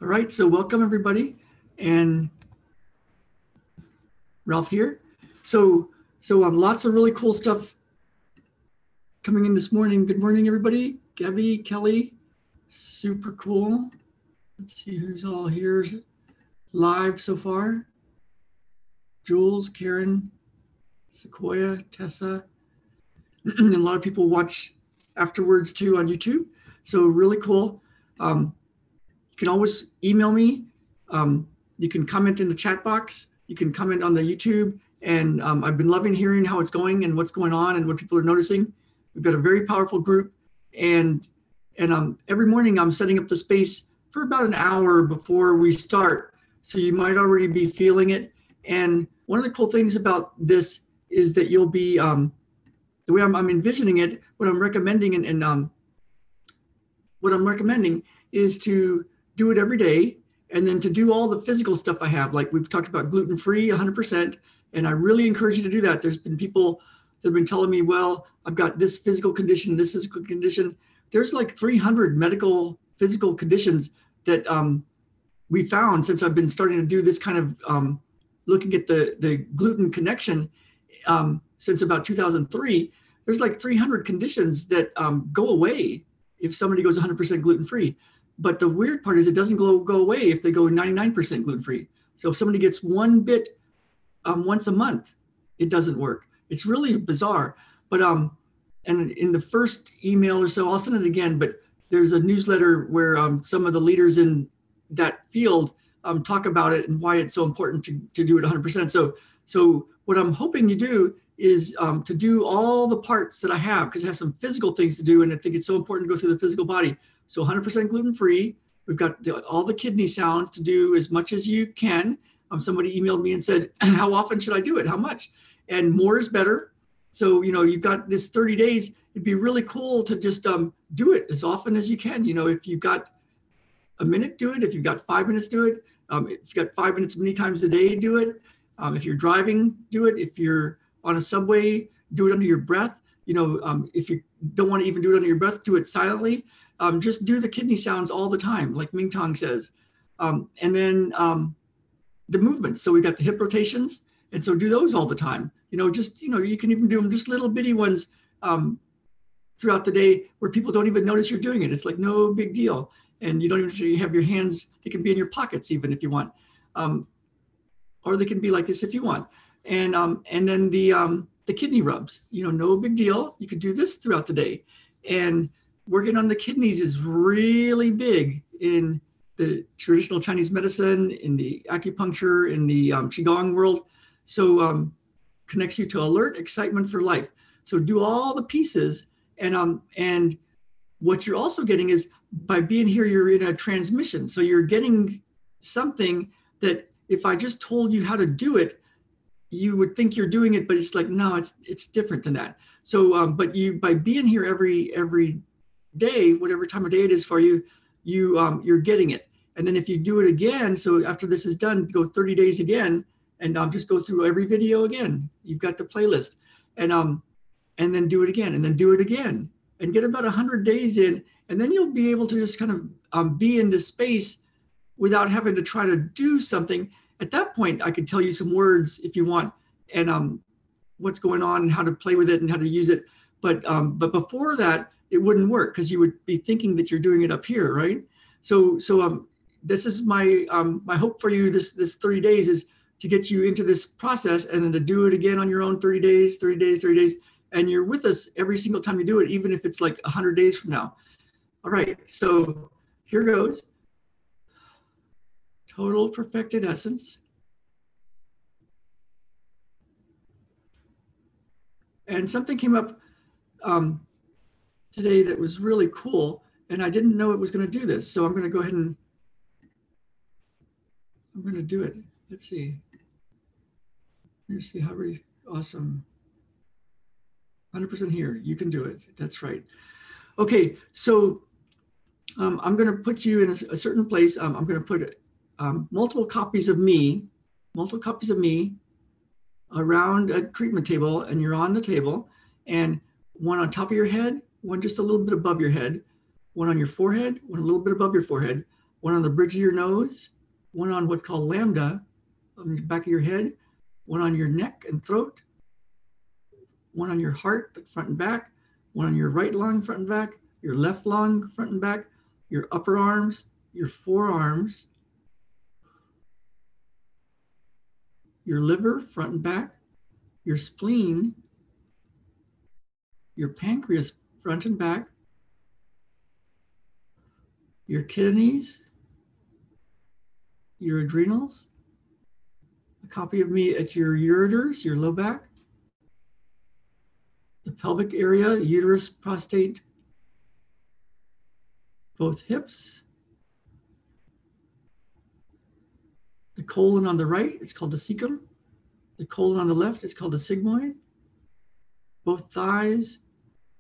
All right, so welcome everybody, and Ralph here. So lots of really cool stuff coming in this morning. Good morning, everybody. Gabby, Kelly, super cool. Let's see who's all here live so far. Jules, Karen, Sequoia, Tessa, and a lot of people watch afterwards too on YouTube. So really cool. You can always email me. You can comment in the chat box. You can comment on the YouTube. And I've been loving hearing how it's going and what's going on and what people are noticing. We've got a very powerful group. And every morning I'm setting up the space for about an hour before we start. So you might already be feeling it. And one of the cool things about this is that you'll be, the way I'm envisioning it, what I'm recommending what I'm recommending is to do it every day, and then to do all the physical stuff I have, like we've talked about gluten-free 100%, and I really encourage you to do that. There's been people that have been telling me, well, I've got this physical condition, this physical condition. There's like 300 medical physical conditions that we found since I've been starting to do this kind of looking at the gluten connection since about 2003. There's like 300 conditions that go away if somebody goes 100% gluten-free. But the weird part is it doesn't go away if they go 99% gluten-free. So if somebody gets one bit once a month, it doesn't work. It's really bizarre. But and in the first email or so, I'll send it again, but there's a newsletter where some of the leaders in that field talk about it and why it's so important to do it 100%. So what I'm hoping you do is to do all the parts that I have, because I have some physical things to do, and I think it's so important to go through the physical body. So 100% gluten-free. We've got all the kidney sounds to do as much as you can. Somebody emailed me and said, how often should I do it? How much? And more is better. So, you've got this 30 days. It'd be really cool to just do it as often as you can. If you've got a minute, do it. If you've got 5 minutes, do it. If you've got 5 minutes many times a day, do it. If you're driving, do it. If you're on a subway, do it under your breath. If you don't want to even do it under your breath, do it silently. Just do the kidney sounds all the time, like Ming Tong says. And then the movements. So we've got the hip rotations. And so do those all the time. You can even do them just little bitty ones throughout the day where people don't even notice you're doing it. It's like no big deal. And you don't even have your hands, they can be in your pockets even if you want. Or they can be like this if you want. And then the kidney rubs, no big deal. You could do this throughout the day. And working on the kidneys is really big in the traditional Chinese medicine, in the acupuncture, in the Qigong world. So connects you to alert, excitement for life. So do all the pieces. And what you're also getting is by being here, you're in a transmission. So you're getting something that if I just told you how to do it, you would think you're doing it, but it's like, no, it's different than that. So, but by being here every day, whatever time of day it is for you, you're getting it. And then if you do it again, so after this is done, go 30 days again, and just go through every video again. You've got the playlist, and then do it again, and then do it again, and get about 100 days in, and then you'll be able to just kind of be in this space without having to try to do something. At that point, I could tell you some words if you want, and what's going on and how to play with it and how to use it. But before that, it wouldn't work because you would be thinking that you're doing it up here, right? So this is my hope for you. This 30 days is to get you into this process, and then to do it again on your own 30 days, 30 days, 30 days, and you're with us every single time you do it, even if it's like 100 days from now. All right, so here goes. Total perfected essence. And something came up today that was really cool, and I didn't know it was going to do this. So I'm going to go ahead and I'm going to do it. Let's see. Let's see how awesome. 100% here. You can do it. That's right. Okay, so I'm going to put you in a certain place. I'm going to put multiple copies of me around a treatment table, and you're on the table, and one on top of your head, one just a little bit above your head, one on your forehead, one a little bit above your forehead, one on the bridge of your nose, one on what's called lambda on the back of your head, one on your neck and throat, one on your heart, the front and back, one on your right lung, front and back, your left lung, front and back, your upper arms, your forearms, your liver, front and back, your spleen, your pancreas, front and back, your kidneys, your adrenals, a copy of me at your ureters, your low back, the pelvic area, uterus, prostate, both hips, the colon on the right, it's called the cecum. The colon on the left is called the sigmoid, both thighs.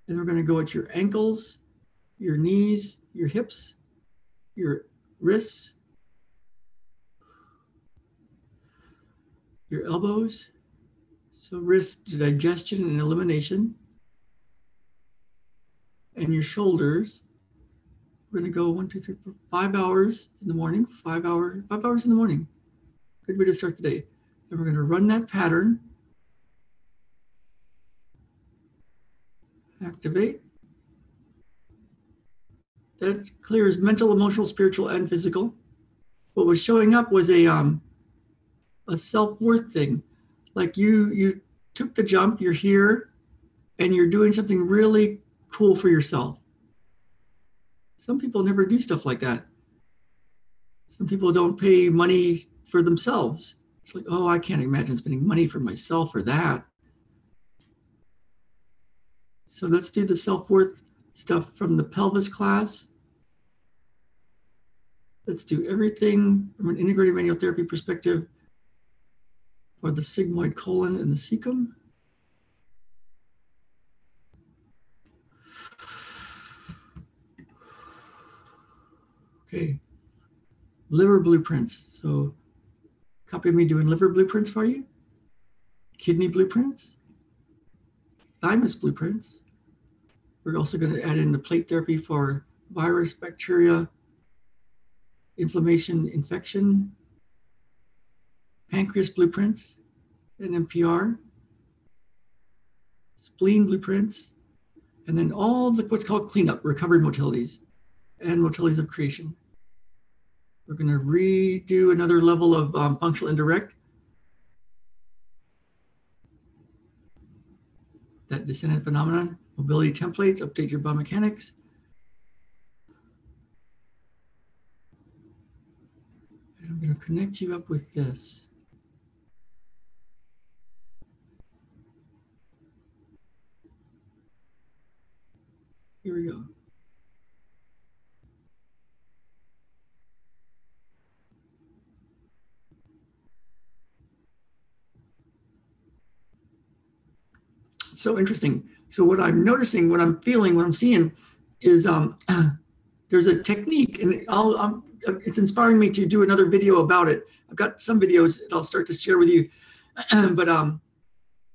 Then we're going to go at your ankles, your knees, your hips, your wrists, your elbows. So wrist digestion and elimination. And your shoulders. We're going to go 1, 2, 3, 4, 5 hours in the morning, 5 hours in the morning. Good way to start the day. And we're going to run that pattern. Activate. That clears mental, emotional, spiritual, and physical. What was showing up was a self-worth thing. Like you took the jump, you're here, and you're doing something really cool for yourself. Some people never do stuff like that. Some people don't pay money for themselves. It's like, oh, I can't imagine spending money for myself for that. So let's do the self-worth stuff from the pelvis class. Let's do everything from an integrated manual therapy perspective for the sigmoid colon and the cecum. Okay, liver blueprints. So copy of me doing liver blueprints for you, kidney blueprints, thymus blueprints. We're also going to add in the plate therapy for virus, bacteria, inflammation, infection, pancreas blueprints, and NPR, spleen blueprints, and then all the what's called cleanup, recovered motilities, and motilities of creation. We're going to redo another level of functional indirect. That descendant phenomenon, mobility templates, update your biomechanics. And I'm going to connect you up with this. Here we go. So interesting. So what I'm noticing, what I'm feeling, what I'm seeing is there's a technique, and it's inspiring me to do another video about it. I've got some videos that I'll start to share with you, but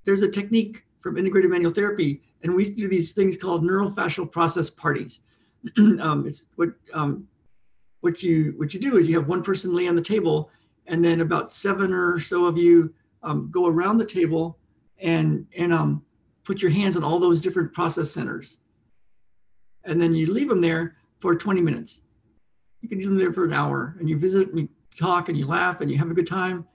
there's a technique from integrated manual therapy, and we used to do these things called neurofascial process parties. It's what you do is you have one person lay on the table, and then about 7 or so of you go around the table and put your hands on all those different process centers. And then you leave them there for 20 minutes. You can leave them there for an hour, and you visit and you talk and you laugh and you have a good time.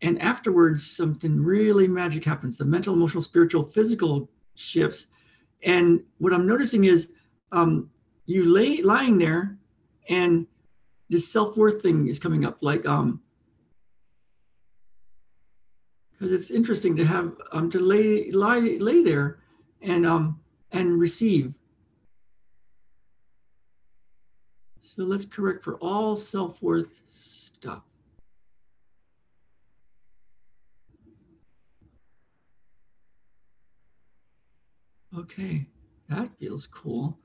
And afterwards, something really magic happens. The mental, emotional, spiritual, physical shifts. And what I'm noticing is you lying there, and this self-worth thing is coming up. Like, because it's interesting to have to lay there and receive. So let's correct for all self-worth stuff. Okay, that feels cool.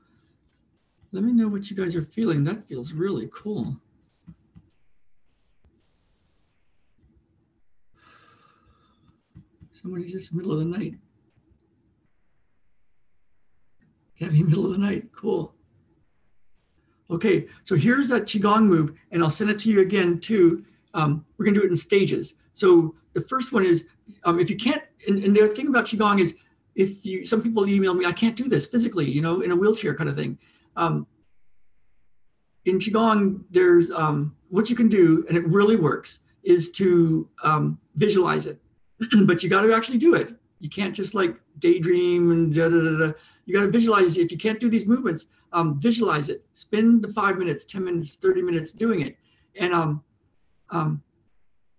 Let me know what you guys are feeling. That feels really cool. Somebody's just middle of the night. Heavy middle of the night, cool. Okay, so here's that Qigong move, and I'll send it to you again too. We're gonna do it in stages. So the first one is, if you can't, and the thing about Qigong is, some people email me, I can't do this physically, you know, in a wheelchair kind of thing. In Qigong, there's, what you can do, and it really works, is to visualize it. But you got to actually do it. You can't just like daydream and da da da da. You got to visualize. If you can't do these movements, visualize it. Spend the 5 minutes, 10 minutes, 30 minutes doing it. And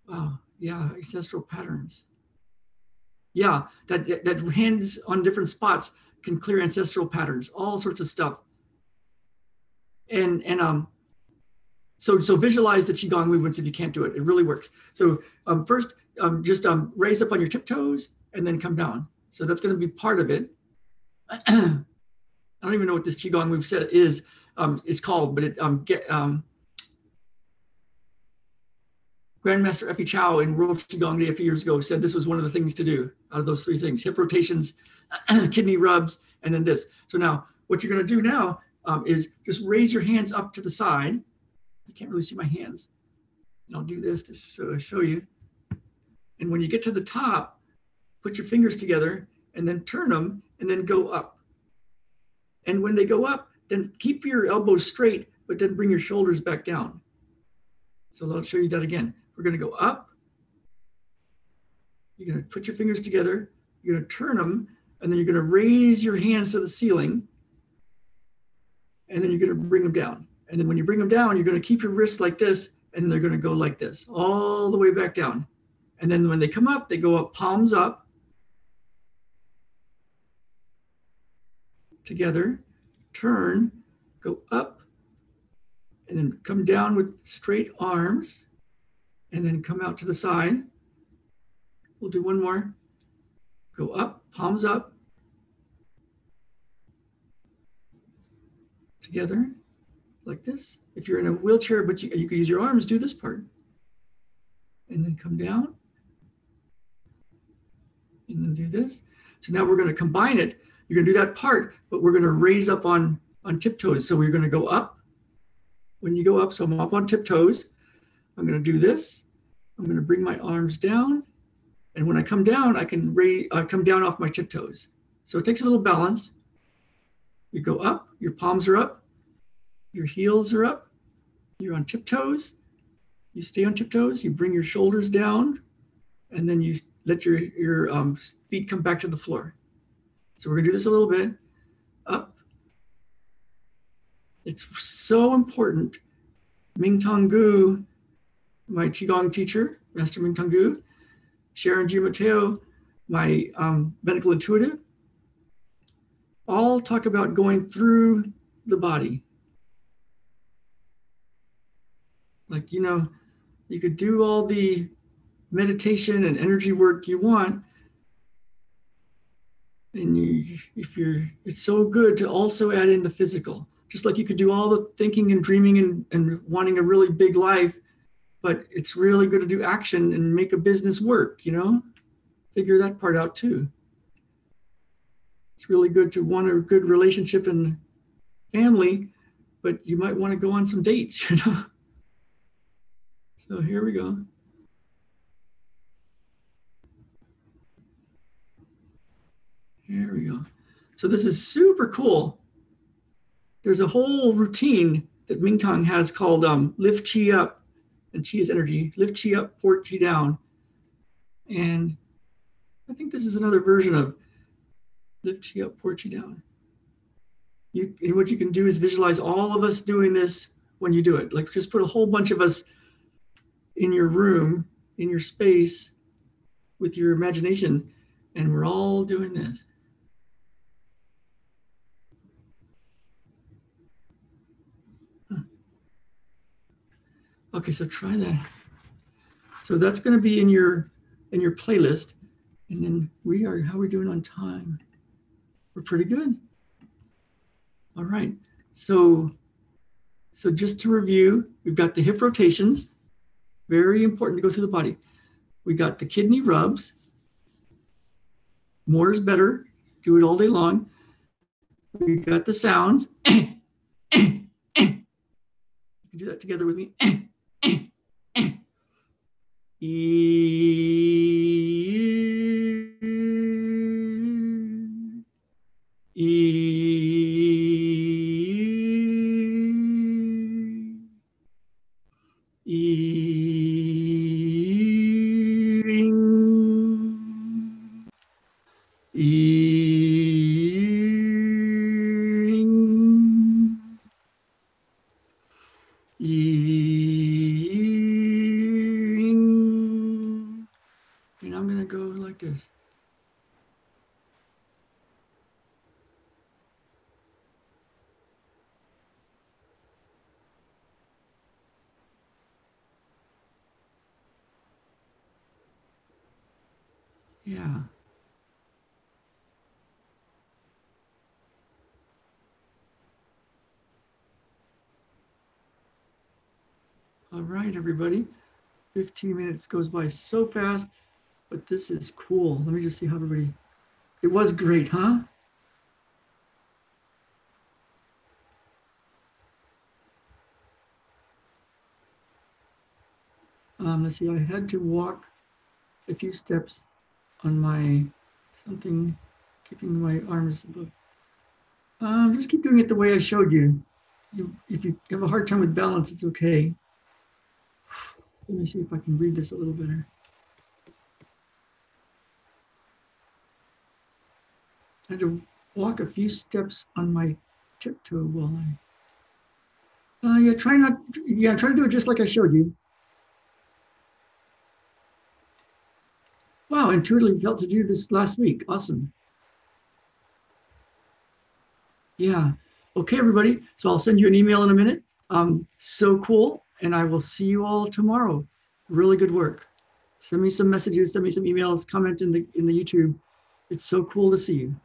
wow, yeah, ancestral patterns. Yeah, that hands on different spots can clear ancestral patterns, all sorts of stuff. And so visualize the Qigong movements if you can't do it. It really works. So first, just raise up on your tiptoes and then come down. So that's going to be part of it. I don't even know what this Qigong move set is. It's called, but it Grandmaster Effie Chow in World Qigong Day a few years ago said this was one of the things to do out of those three things: hip rotations, kidney rubs, and then this. So now what you're going to do now is just raise your hands up to the side. You can't really see my hands. And I'll do this to show you. And when you get to the top, put your fingers together and then turn them and then go up. And when they go up, then keep your elbows straight, but then bring your shoulders back down. So I'll show you that again. We're going to go up. You're going to put your fingers together. You're going to turn them, and then you're going to raise your hands to the ceiling. And then you're going to bring them down. And then when you bring them down, you're going to keep your wrists like this, and they're going to go like this, all the way back down. And then when they come up, they go up, palms up, together, turn, go up, and then come down with straight arms, and then come out to the side. We'll do one more. Go up, palms up, together, like this. If you're in a wheelchair, but you could use your arms, do this part. And then come down. And then do this. So now we're going to combine it. You're going to do that part, but we're going to raise up on tiptoes. So we're going to go up. When you go up, so I'm up on tiptoes. I'm going to do this. I'm going to bring my arms down. And when I come down, I can come down off my tiptoes. So it takes a little balance. You go up, your palms are up, your heels are up, you're on tiptoes. You stay on tiptoes, you bring your shoulders down, and then you let your feet come back to the floor. So we're gonna do this a little bit. Up. It's so important. Ming Tong Gu, my Qigong teacher, Master Ming Tong Gu, Sharon G. Mateo, my medical intuitive, all talk about going through the body. Like, you know, you could do all the meditation and energy work you want. And it's so good to also add in the physical. Just like you could do all the thinking and dreaming and wanting a really big life, but it's really good to do action and make a business work, you know? Figure that part out too. It's really good to want a good relationship and family, but you might want to go on some dates, you know? So here we go. Here we go. So this is super cool. There's a whole routine that Ming Tong has called lift chi up, and chi is energy. Lift chi up, port chi down. And I think this is another version of lift chi up, port chi down. And what you can do is visualize all of us doing this when you do it. Like just put a whole bunch of us in your room, in your space, with your imagination, and we're all doing this. Okay, so try that. So that's going to be in your playlist. And then how are we doing on time? We're pretty good. All right. So just to review, we've got the hip rotations. Very important to go through the body. We got the kidney rubs. More is better. Do it all day long. We got the sounds. You do that together with me. E. And I'm going to go like this. Yeah. All right, everybody. 15 minutes goes by so fast, but this is cool. Let me just see how everybody, it was great, huh? Let's see, I had to walk a few steps on my something, keeping my arms above. Just keep doing it the way I showed you. If you have a hard time with balance, it's okay. Let me see if I can read this a little better. I had to walk a few steps on my tiptoe while I, try to do it just like I showed you. Wow, intuitively felt to do this last week. Awesome. Yeah. Okay, everybody. So I'll send you an email in a minute. So cool. And I will see you all tomorrow. Really good work. Send me some messages, send me some emails, comment in the YouTube. It's so cool to see you.